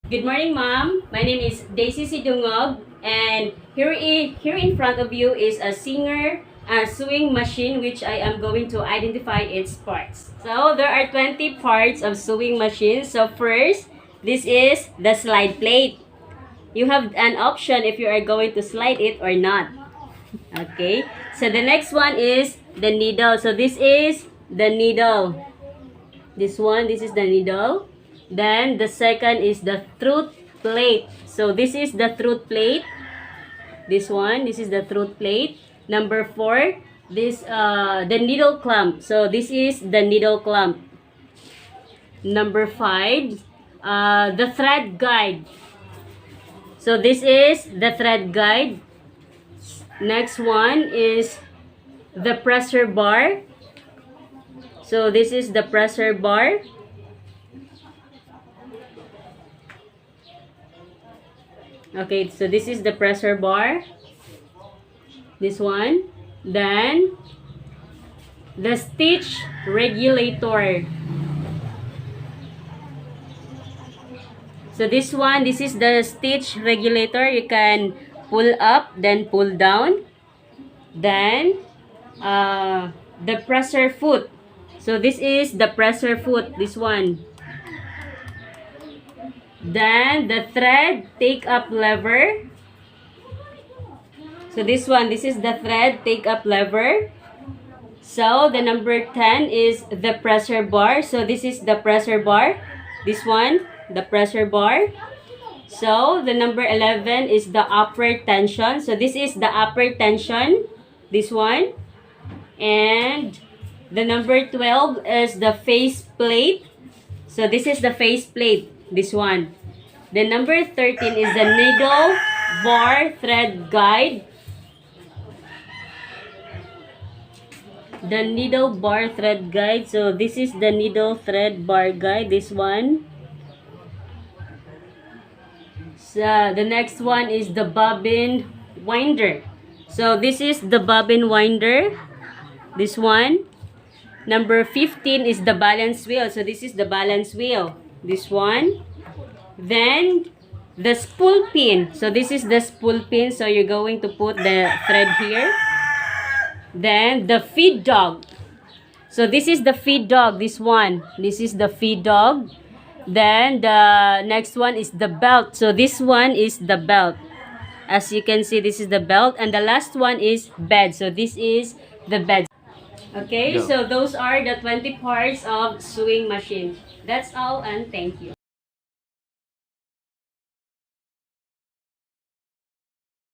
Good morning, ma'am. My name is Daisy Sidungog, and here in front of you is a Singer sewing machine, which I am going to identify its parts. So there are 20 parts of sewing machine. So first, this is the slide plate. You have an option if you are going to slide it or not. Okay. So the next one is the needle. So this is the needle. This is the needle. Then the second is the throat plate. So this is the throat plate. This is the throat plate. Number 4, the needle clamp. So this is the needle clamp. Number 5, the thread guide. So this is the thread guide. Next one is the pressure bar. So this is the pressure bar. Okay, so this is the pressure bar. This one. Then, the stitch regulator. So this is the stitch regulator. You can pull up, then pull down. Then, the presser foot. So this is the presser foot, this one. Then, the thread take-up lever. So this is the thread take-up lever. So, the number 10 is the pressure bar. So, this is the pressure bar. This one, the pressure bar. So, the number 11 is the upper tension. So, this is the upper tension. This one. And the number 12 is the face plate. So, this is the face plate. This one. The number 13 is the needle bar thread guide. The needle bar thread guide. So this is the needle thread bar guide. This one. So the next one is the bobbin winder. So this is the bobbin winder. This one. Number 15 is the balance wheel. So this is the balance wheel. This one. Then the spool pin. So this is the spool pin. So you're going to put the thread here. Then the feed dog. So this is the feed dog. This one. This is the feed dog. Then the next one is the belt. So this one is the belt. As you can see, this is the belt. And the last one is bed. So this is the bed. Okay, so those are the 20 parts of sewing machine. That's all, and thank you.